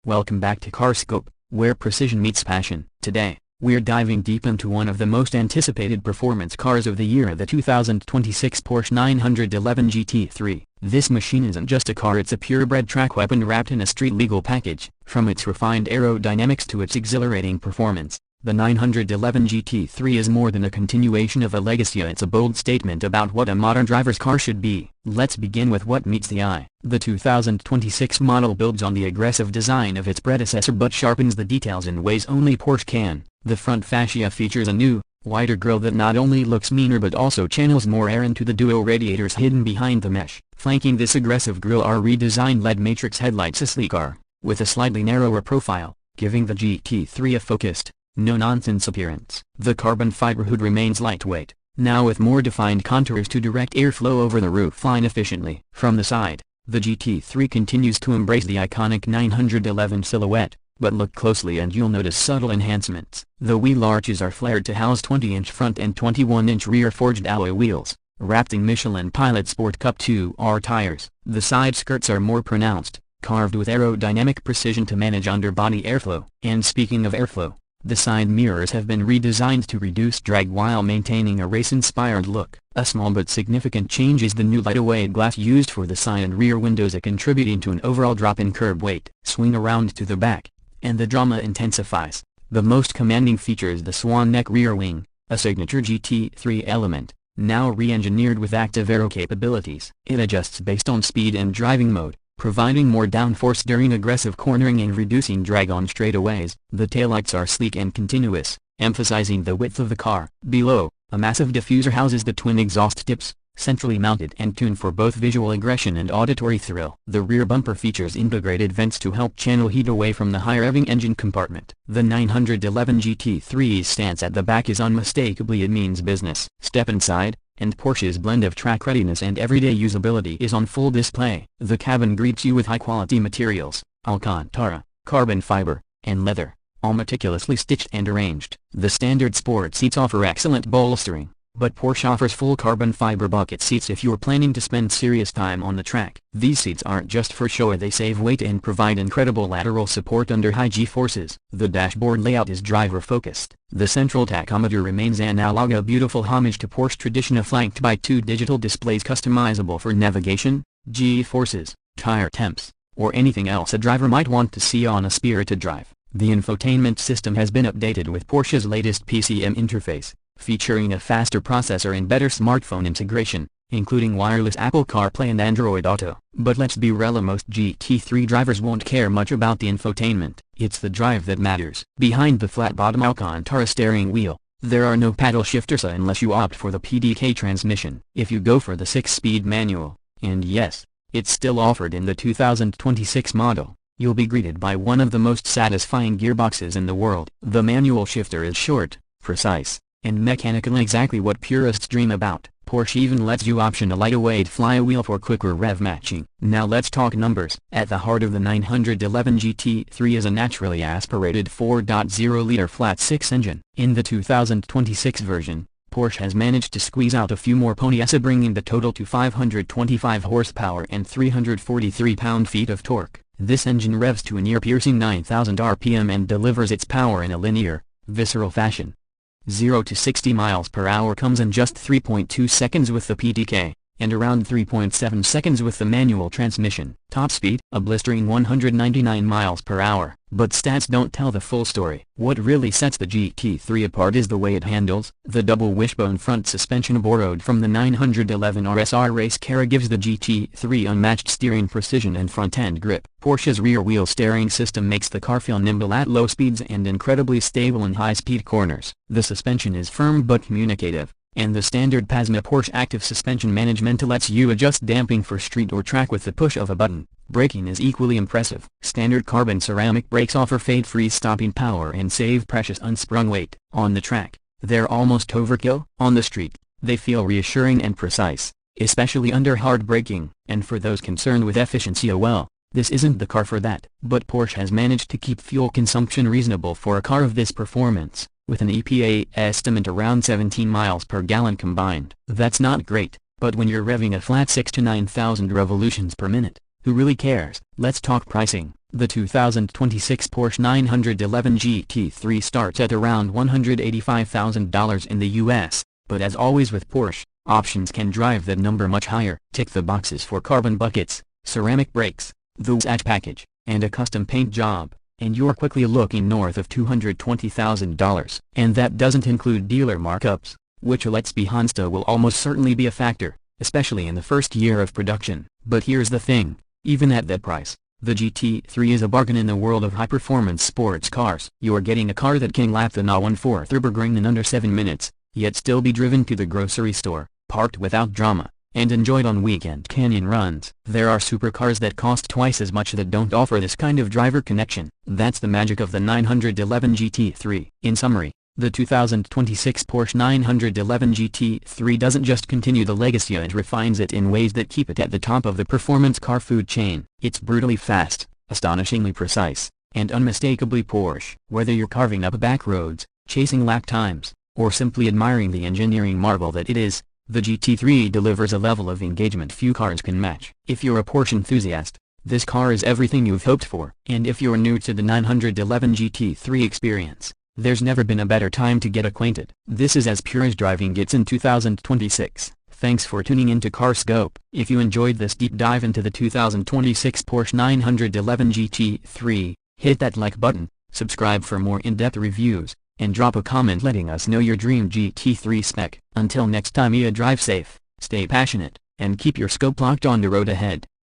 Welcome back to CarScope, where precision meets passion. Today, we're diving deep into one of the most anticipated performance cars of the year, the 2026 Porsche 911 GT3. This machine isn't just a car, it's a purebred track weapon wrapped in a street-legal package. From its refined aerodynamics to its exhilarating performance, the 911 GT3 is more than a continuation of a legacy. It's a bold statement about what a modern driver's car should be. Let's begin with what meets the eye. The 2026 model builds on the aggressive design of its predecessor but sharpens the details in ways only Porsche can. The front fascia features a new, wider grille that not only looks meaner but also channels more air into the duo radiators hidden behind the mesh. Flanking this aggressive grille are redesigned LED matrix headlights, a sleeker, with a slightly narrower profile, giving the GT3 a focused, no-nonsense appearance. The carbon fiber hood remains lightweight, now with more defined contours to direct airflow over the roofline efficiently. From the side, the GT3 continues to embrace the iconic 911 silhouette, but look closely and you'll notice subtle enhancements. The wheel arches are flared to house 20-inch front and 21-inch rear forged alloy wheels, wrapped in Michelin Pilot Sport Cup 2R tires. The side skirts are more pronounced, carved with aerodynamic precision to manage underbody airflow. And speaking of airflow, the side mirrors have been redesigned to reduce drag while maintaining a race-inspired look. A small but significant change is the new lightweight glass used for the side and rear windows, contributing to an overall drop in curb weight. Swing around to the back, and the drama intensifies. The most commanding feature is the swan neck rear wing, a signature GT3 element, now re-engineered with active aero capabilities. It adjusts based on speed and driving mode, providing more downforce during aggressive cornering and reducing drag on straightaways. The taillights are sleek and continuous, emphasizing the width of the car. Below, a massive diffuser houses the twin exhaust tips, centrally mounted and tuned for both visual aggression and auditory thrill. The rear bumper features integrated vents to help channel heat away from the high-revving engine compartment. The 911 GT3's stance at the back is unmistakably it means business. Step inside, and Porsche's blend of track readiness and everyday usability is on full display. The cabin greets you with high-quality materials, Alcantara, carbon fiber, and leather, all meticulously stitched and arranged. The standard sport seats offer excellent bolstering, but Porsche offers full carbon fiber bucket seats if you're planning to spend serious time on the track. These seats aren't just for show, they save weight and provide incredible lateral support under high G-forces. The dashboard layout is driver-focused. The central tachometer remains analog, a beautiful homage to Porsche tradition, flanked by two digital displays customizable for navigation, G-forces, tire temps, or anything else a driver might want to see on a spirited drive. The infotainment system has been updated with Porsche's latest PCM interface, featuring a faster processor and better smartphone integration, including wireless Apple CarPlay and Android Auto. But let's be real, most GT3 drivers won't care much about the infotainment. It's the drive that matters. Behind the flat-bottom Alcantara steering wheel, there are no paddle shifters unless you opt for the PDK transmission. If you go for the 6-speed manual, and yes, it's still offered in the 2026 model, you'll be greeted by one of the most satisfying gearboxes in the world. The manual shifter is short, precise, and mechanical, exactly what purists dream about. Porsche even lets you option a lightweight flywheel for quicker rev matching. Now let's talk numbers. At the heart of the 911 GT3 is a naturally aspirated 4.0-liter flat-six engine. In the 2026 version, Porsche has managed to squeeze out a few more ponies, bringing the total to 525 horsepower and 343 pound-feet of torque. This engine revs to an ear-piercing 9,000 RPM and delivers its power in a linear, visceral fashion. 0 to 60 miles per hour comes in just 3.2 seconds with the PDK, and around 3.7 seconds with the manual transmission. Top speed, a blistering 199 miles per hour. But stats don't tell the full story. What really sets the GT3 apart is the way it handles. The double wishbone front suspension, borrowed from the 911 RSR race car, gives the GT3 unmatched steering precision and front-end grip. Porsche's rear-wheel steering system makes the car feel nimble at low speeds and incredibly stable in high-speed corners. The suspension is firm but communicative, and the standard PASMA Porsche active suspension management lets you adjust damping for street or track with the push of a button. Braking is equally impressive. Standard carbon ceramic brakes offer fade-free stopping power and save precious unsprung weight. On the track, they're almost overkill. On the street, they feel reassuring and precise, especially under hard braking. And for those concerned with efficiency, well, this isn't the car for that. But Porsche has managed to keep fuel consumption reasonable for a car of this performance, with an EPA estimate around 17 miles per gallon combined. That's not great, but when you're revving a flat 6 to 9,000 revolutions per minute, who really cares? Let's talk pricing. The 2026 Porsche 911 GT3 starts at around $185,000 in the US, but as always with Porsche, options can drive that number much higher. Tick the boxes for carbon buckets, ceramic brakes, the hatch package, and a custom paint job, and you're quickly looking north of $220,000. And that doesn't include dealer markups, which let's be honest will almost certainly be a factor, especially in the first year of production. But here's the thing, even at that price, the GT3 is a bargain in the world of high-performance sports cars. You're getting a car that can lap the Nürburgring in under 7 minutes, yet still be driven to the grocery store, parked without drama, and enjoyed on weekend canyon runs. There are supercars that cost twice as much that don't offer this kind of driver connection. That's the magic of the 911 GT3. In summary, the 2026 Porsche 911 GT3 doesn't just continue the legacy, it refines it in ways that keep it at the top of the performance car food chain. It's brutally fast, astonishingly precise, and unmistakably Porsche. Whether you're carving up back roads, chasing lap times, or simply admiring the engineering marvel that it is, the GT3 delivers a level of engagement few cars can match. If you're a Porsche enthusiast, this car is everything you've hoped for. And if you're new to the 911 GT3 experience, there's never been a better time to get acquainted. This is as pure as driving gets in 2026. Thanks for tuning in to CarScope. If you enjoyed this deep dive into the 2026 Porsche 911 GT3, hit that like button, subscribe for more in-depth reviews, and drop a comment letting us know your dream GT3 spec. Until next time, drive safe, stay passionate, and keep your scope locked on the road ahead.